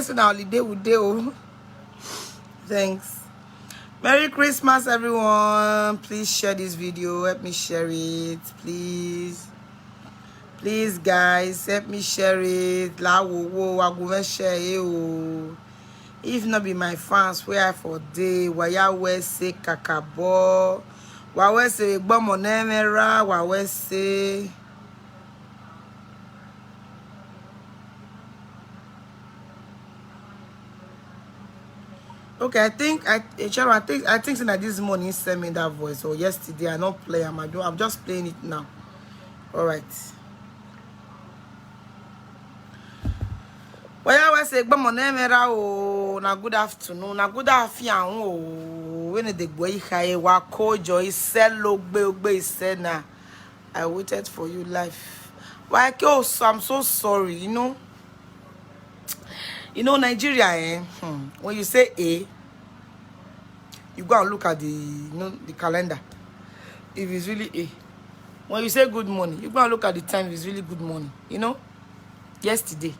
say na holiday we dey oh. Thanks. Merry Christmas, everyone. Please share this video. Help me share it, please. Please, guys, help me share it. La wo I go share it. If not be my fans, where I for day, why ya we say kakabo, why we say gbomonemera, why we say. Okay, I think that this morning sent me that voice, or yesterday I not play. I'm just playing it now. All right. Well, I say, "Good morning, na good afternoon, na good afternoon." Oh, when the boy here, wako joy sell ogbe said na. I waited for you life. Why? Oh, so I'm so sorry. You know Nigeria. When you say A, you go and look at the calendar. If it's really A. When you say good morning, you go and look at the time. If it's really good morning. Yesterday.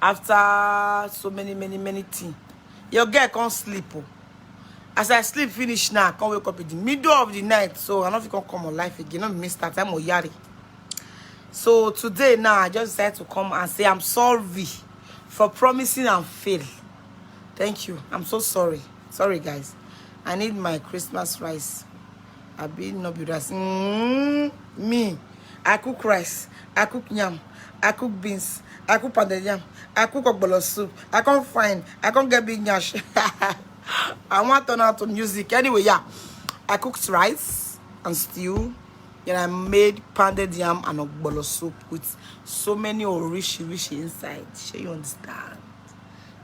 After so many things, your girl can't sleep. Oh. As I sleep finish now, I can't wake up in the middle of the night. So I don't know if you can come on life again. Not miss that time or yari. So today now, I just decided to come and say I'm sorry for promising and fail. Thank you. I'm so sorry. Sorry, guys. I need my Christmas rice. I be no be rice. Me. I cook rice. I cook yam. I cook beans. I cook pounded yam. I cook ogbolo soup. I can't get big nyash. I want to turn out to music. Anyway, yeah. I cooked rice and stew. Then I made pounded yam and ogbolo soup with so many orishi inside. Sure, you understand?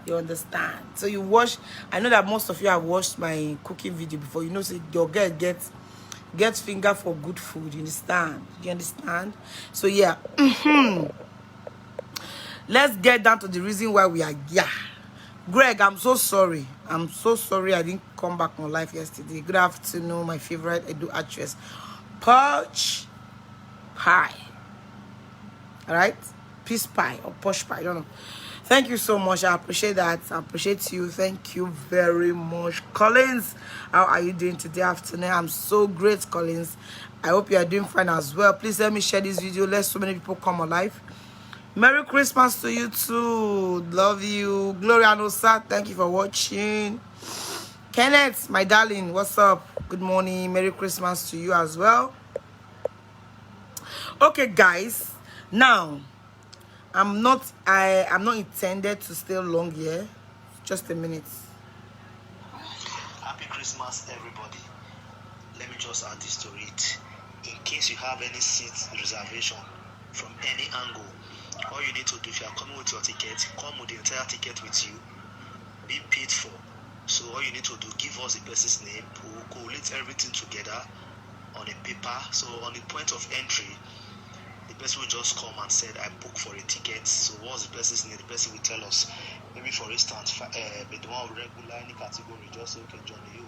You understand? So you watch. I know that most of you have watched my cooking video before. You know, so your girl gets finger for good food. You understand? You understand? So yeah. Let's get down to the reason why we are here. Greg, I'm so sorry. I'm so sorry I didn't come back on live yesterday. Good afternoon, my favorite Edu actress, Posh Pie. All right? Peace Pie or Posh Pie. I don't know. Thank you so much. I appreciate that. I appreciate you. Thank you very much. Collins, how are you doing today afternoon? I'm so great, Collins. I hope you are doing fine as well. Please help me share this video. Let so many people come alive. Merry Christmas to you too. Love you. Gloria Nosa, thank you for watching. Kenneth, my darling, what's up? Good morning. Merry Christmas to you as well. Okay, guys. Now, I'm not intended to stay long here. Just a minute. Happy Christmas, everybody. Let me just add this to it. In case you have any seat reservation from any angle, all you need to do, if you are coming with your ticket, come with the entire ticket with you, be paid for. So all you need to do, give us the person's name, we'll collate everything together on a paper. So on the point of entry, the person will just come and said, I book for a ticket. So what's the person's name? The person will tell us. Maybe for instance, the one with regular any category, just say, okay, Johnny, you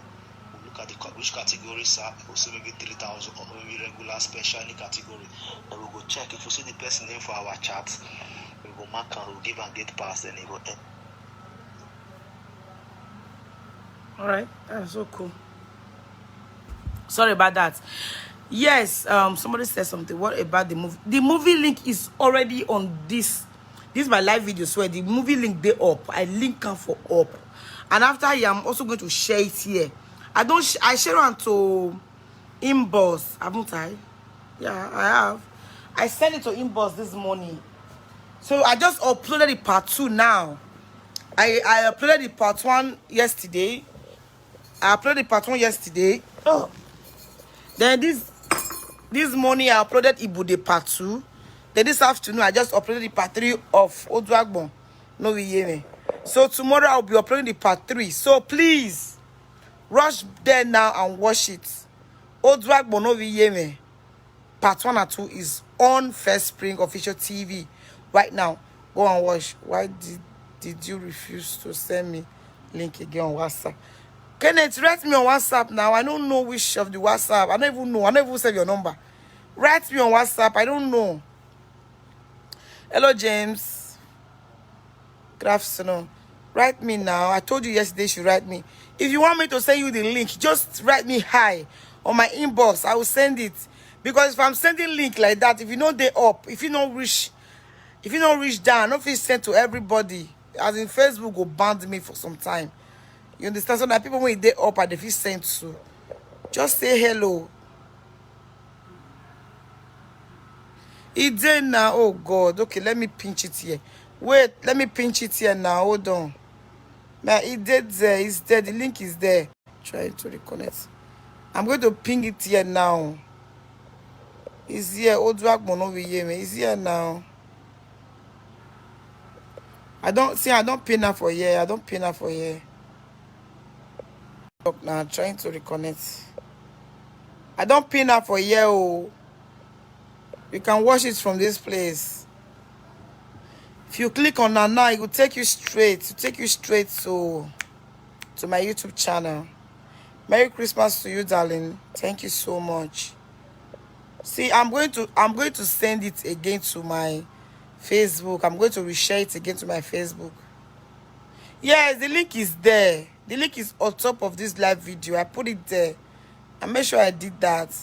look at which category, sir. We'll say maybe 3,000 or maybe regular special any category. Then we'll go check. If we see the person name for our chat, we go mark and we'll give and get past, then it will end. All right, that's so cool. Sorry about that. Yes, somebody said something. What about the movie? The movie link is already on this. This is my live video, so the movie link they up. I link them for up, and after here, I'm also going to share it here. I share on to inbox, haven't I? Yeah, I have. I sent it to inbox this morning. So I just uploaded the part 2 now. I uploaded the part 1 yesterday. Oh. Then this morning I uploaded Ibude part 2. Then this afternoon I just uploaded the part 3 of Oduagbon. No we hear me. So tomorrow I'll be uploading the part 3. So please rush there now and watch it. Oduagbon no we hear me. Part 1 and 2 is on First Spring Official TV right now. Go and watch. Why did you refuse to send me link again on WhatsApp? Kenneth, write me on WhatsApp now. I don't know which of the WhatsApp. I don't even know. I don't even save your number. Write me on WhatsApp. I don't know. Hello, James. Good afternoon. Write me now. I told you yesterday you should write me. If you want me to send you the link, just write me hi on my inbox. I will send it. Because if I'm sending link like that, if you know they up, if you don't reach down, not feel sent to everybody. As in Facebook will ban me for some time. You understand? So that people when they up and they feel sent to. Just say hello. It did now. Oh God. Okay, let me pinch it here. Wait, let me pinch it here now. Hold on. Man, it did there. It's there. The link is there. Try to reconnect. I'm going to ping it here now. It's here. It's here now. I don't pin her for here. I don't pin her for here. Look now, trying to reconnect. I don't pin her for here. Oh. You can watch it from this place. If you click on her now, it will take you straight. To my YouTube channel. Merry Christmas to you, darling. Thank you so much. See, I'm going to send it again to my Facebook. I'm going to reshare it again to my Facebook. Yes, the link is there. The link is on top of this live video. I put it there. I made sure I did that.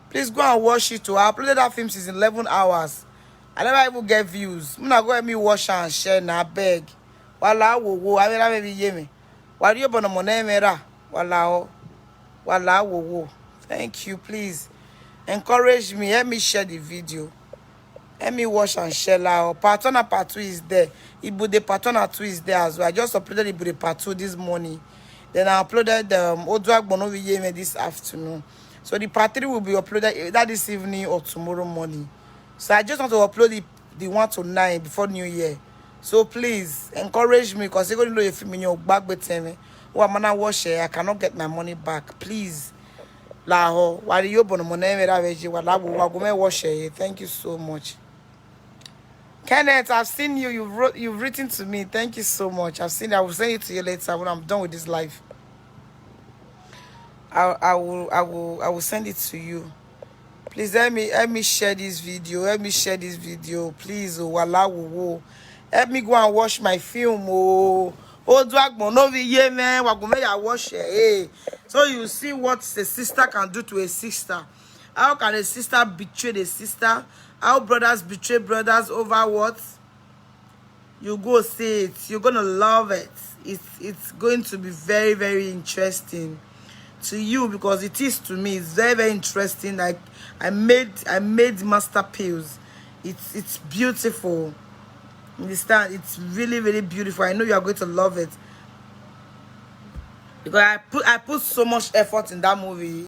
Please go and watch it too. I uploaded that film since 11 hours. I never even get views. I'm not going to watch and share now. Beg. Wala wo. I never be yemi. Wala you bono monemera. Wala wo. Thank you. Please encourage me. Help me share the video. Let me watch and share now. Part 1 and part 2 is there. Ibude part 1 and 2 is there as well. I just uploaded Ibude part 2 this morning. Then I uploaded Oduak Bonovi Yeme this afternoon. So the part 3 will be uploaded either this evening or tomorrow morning. So I just want to upload the 1 to 9 before New Year. So please encourage me because you're going to know if you back with me. Oh, I'm gonna wash it. I cannot get my money back. Please. Laho. Why you bono money wash it? Thank you so much. Kenneth, I've seen you. You've written to me. Thank you so much. I've seen it. I will send it to you later when I'm done with this live. I will send it to you. Please help me share this video. Help me share this video. Please, oh wala wo. Help me go and watch my film. Oh Oduak Bonovi Yeme. Wagume ya watch it. Hey. So you see what a sister can do to a sister. How can a sister betray a sister? How brothers betray brothers over what? You go see it. You're gonna love it. It's going to be very, very interesting to you because it is to me. It's very, very interesting. Like I made master pills. It's beautiful. Understand? It's really, really beautiful. I know you are going to love it because I put so much effort in that movie.